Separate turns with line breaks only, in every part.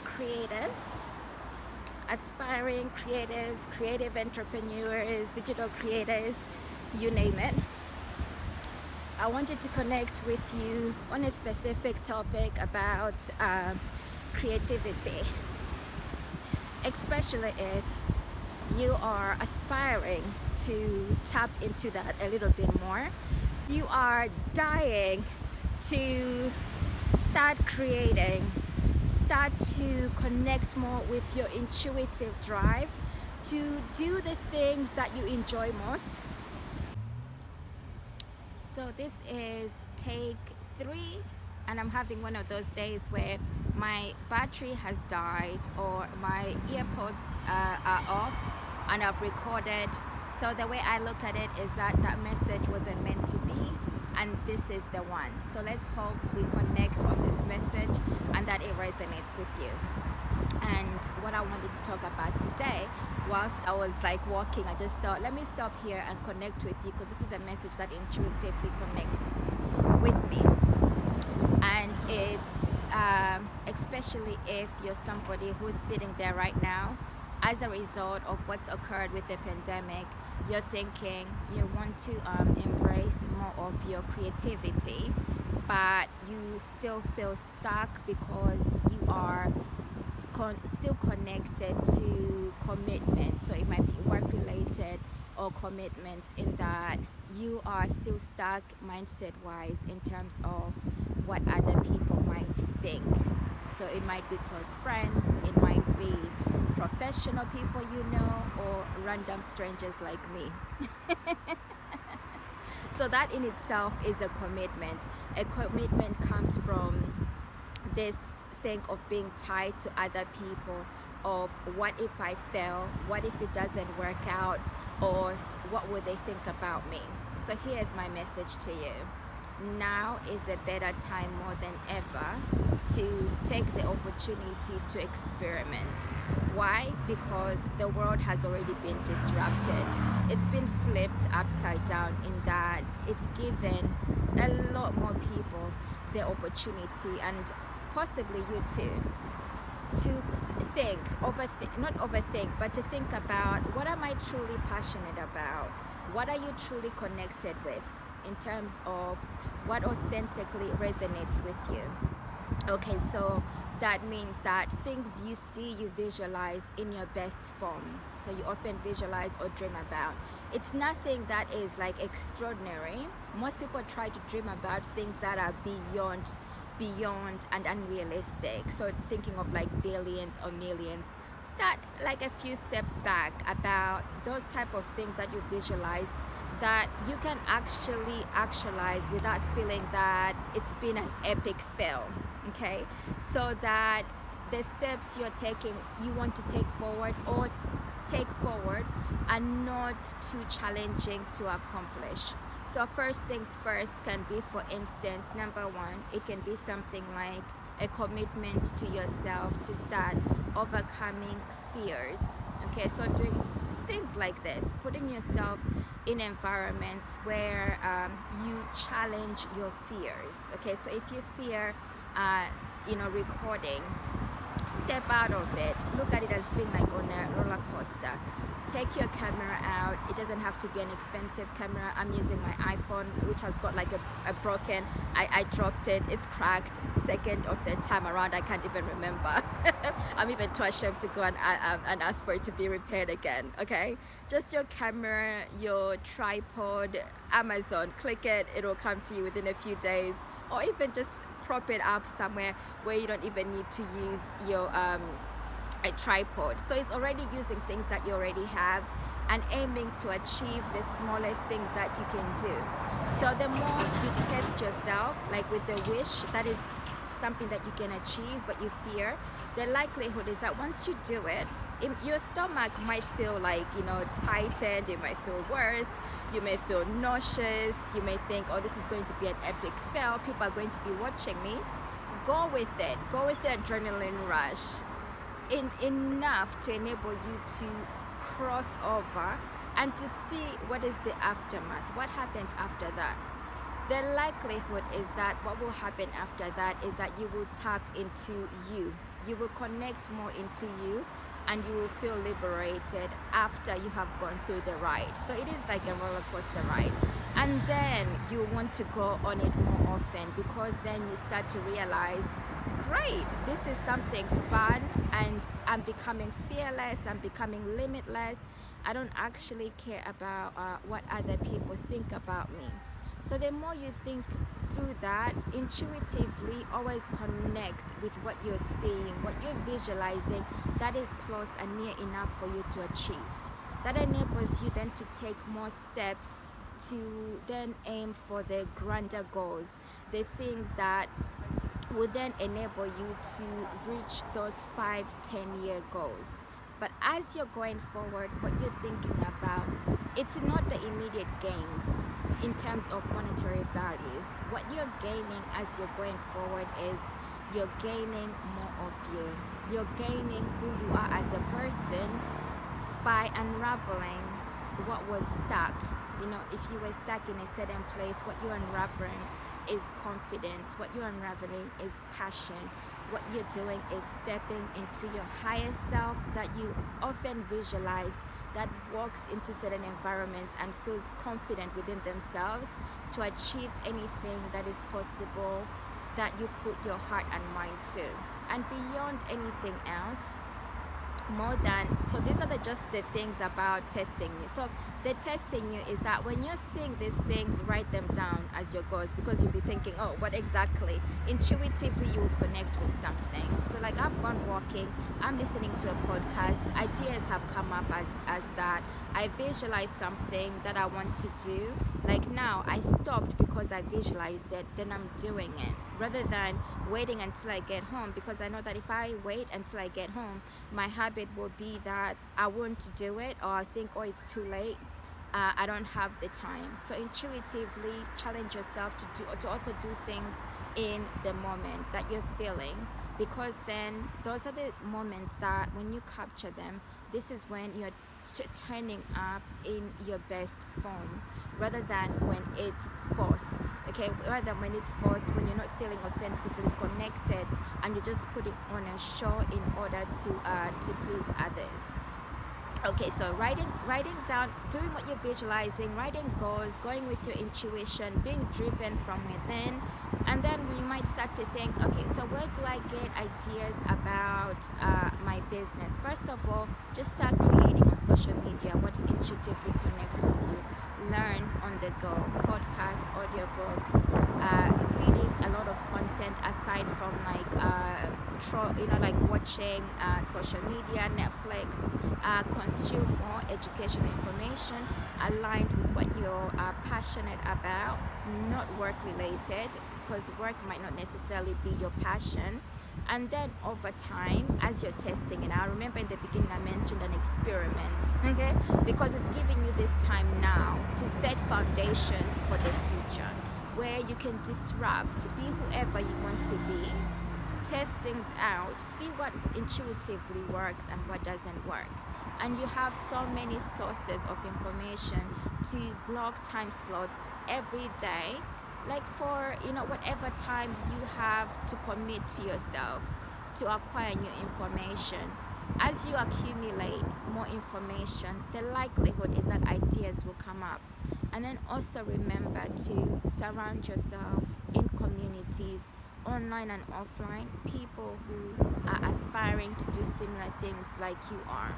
creatives, aspiring creatives, creative entrepreneurs, digital creators, you name it. I wanted to connect with you on a specific topic about creativity, especially if you are aspiring to tap into that a little bit more. You are dying to start creating, start to connect more with your intuitive drive, to do the things that you enjoy most. So this is take 3, and I'm having one of those days where my battery has died or my earpods are off and I've recorded. So the way I look at it is that that message wasn't meant to be, and this is the one. So let's hope we connect on this message and that it resonates with you. And what I wanted to talk about today, whilst I was like walking, I just thought, let me stop here and connect with you, because this is a message that intuitively connects with me. And it's especially if you're somebody who's sitting there right now as a result of what's occurred with the pandemic. You're thinking you want to embrace more of your creativity, but you still feel stuck because you are still connected to commitment. So it might be work related or commitments, in that you are still stuck mindset wise in terms of what other people might think. So it might be close friends, it might be professional people you know, or random strangers like me. So that in itself is a commitment. A commitment comes from this thing of being tied to other people, of what if I fail, what if it doesn't work out, or what would they think about me. So here's my message to you. Now is a better time more than ever to take the opportunity to experiment. Why? Because the world has already been disrupted. It's been flipped upside down, in that it's given a lot more people the opportunity, and possibly you too, to not overthink, but to think about, what am I truly passionate about? What are you truly connected with in terms of what authentically resonates with you? Okay, so that means that things you see, you visualize in your best form. So you often visualize or dream about. It's nothing that is like extraordinary. Most people try to dream about things that are beyond and unrealistic. So thinking of like billions or millions. Start like a few steps back about those type of things that you visualize, that you can actually actualize without feeling that it's been an epic fail. Okay, so that the steps you're taking, you want to take forward are not too challenging to accomplish. So first things first can be, for instance, number 1, it can be something like a commitment to yourself to start overcoming fears. Okay, so doing things like this, putting yourself in environments where you challenge your fears. Okay, so if you fear recording, step out of it. Look at it as being like on a roller coaster. Take your camera out. It doesn't have to be an expensive camera. I'm using my iPhone, which has got like a broken, I dropped it, it's cracked, second or third time around, I can't even remember. I'm even too ashamed to go and ask for it to be repaired again. Okay, just your camera, your tripod, Amazon, click it, it'll come to you within a few days, or even just prop it up somewhere where you don't even need to use your a tripod. So it's already using things that you already have and aiming to achieve the smallest things that you can do. So the more you test yourself, like with a wish that is something that you can achieve but you fear, the likelihood is that once you do it, your stomach might feel like, tightened, it might feel worse, you may feel nauseous, you may think, oh, this is going to be an epic fail, people are going to be watching me. Go with it, go with the adrenaline rush, enough to enable you to cross over and to see what is the aftermath, what happens after that. The likelihood is that what will happen after that is that you will tap into you. you will connect more into you, and you will feel liberated after you have gone through the ride. So it is like a roller coaster ride. And then you want to go on it more often, because then you start to realize, great, this is something fun, and I'm becoming fearless, I'm becoming limitless. I don't actually care about what other people think about me. So the more you think through that, intuitively always connect with what you're seeing, what you're visualizing, that is close and near enough for you to achieve. That enables you then to take more steps to then aim for the grander goals, the things that will then enable you to reach those 5-10 year goals. But as you're going forward, what you're thinking about, it's not the immediate gains in terms of monetary value. What you're gaining as you're going forward is you're gaining more of you. You're gaining who you are as a person by unraveling what was stuck. If you were stuck in a certain place, what you're unraveling is confidence. What you're unraveling is passion. What you're doing is stepping into your higher self that you often visualize, that walks into certain environments and feels confident within themselves to achieve anything that is possible that you put your heart and mind to. And beyond anything else, so these are just the things about testing you. So the testing you is that when you're seeing these things, write them down as your goals, because you'll be thinking, oh, what exactly? Intuitively you will connect with something. So like, I've gone walking, I'm listening to a podcast, ideas have come up as that I visualize something that I want to do. Like now I stopped because I visualized it, then I'm doing it, rather than waiting until I get home, because I know that if I wait until I get home, my habit will be that I won't do it, or I think, oh, it's too late, I don't have the time. So intuitively challenge yourself to also do things in the moment that you're feeling, because then those are the moments that when you capture them, this is when you're turning up in your best form, rather than when it's forced. Okay, rather than when it's forced, when you're not feeling authentically connected and you're just putting on a show in order to please others. Okay, so writing down, doing what you're visualizing, writing goals, going with your intuition, being driven from within. And then you might start to think, okay, so where do I get ideas about my business? First of all, just start creating on social media what intuitively connects with you. Learn on the go, podcasts, audiobooks, reading a lot of content aside from like watching social media, Netflix. Consume more educational information aligned with what you're passionate about, not work related, because work might not necessarily be your passion. And then over time, as you're testing it out, remember in the beginning I mentioned an experiment, okay? Because it's giving you this time now to set foundations for the future, where you can disrupt, be whoever you want to be, test things out, see what intuitively works and what doesn't work. And you have so many sources of information to block time slots every day, like for whatever time you have to commit to yourself to acquire new information. As you accumulate more information, the likelihood is that ideas will come up. And then also remember to surround yourself in communities, online and offline, people who are aspiring to do similar things like you are,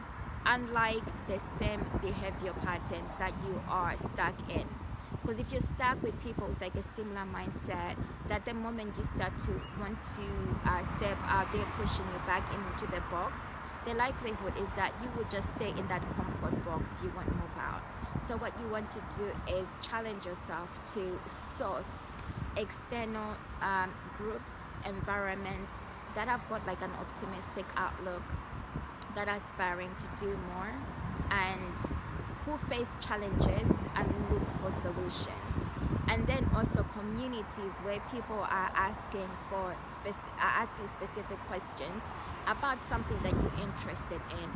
unlike the same behavior patterns that you are stuck in. Because if you're stuck with people with like a similar mindset, that the moment you start to want to step out, they're pushing you back into the box, the likelihood is that you will just stay in that comfort box, you won't move out. So what you want to do is challenge yourself to source external groups, environments that have got like an optimistic outlook, that are aspiring to do more, and who face challenges and look for solutions. And then also communities where people are asking specific questions about something that you're interested in,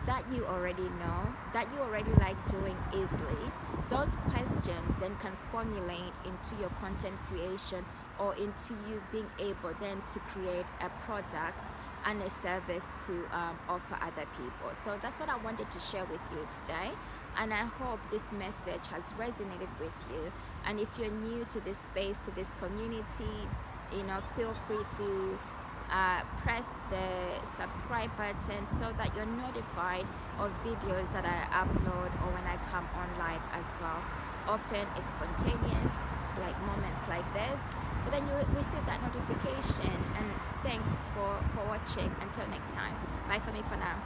that you already know, that you already like doing easily. Those questions then can formulate into your content creation or into you being able then to create a product and a service to offer other people. So that's what I wanted to share with you today, and I hope this message has resonated with you. And if you're new to this space, to this community, feel free to press the subscribe button so that you're notified of videos that I upload or when I come on live as well. Often it's spontaneous, like moments like this, but then you receive that notification. And thanks for watching. Until next time, bye for me for now.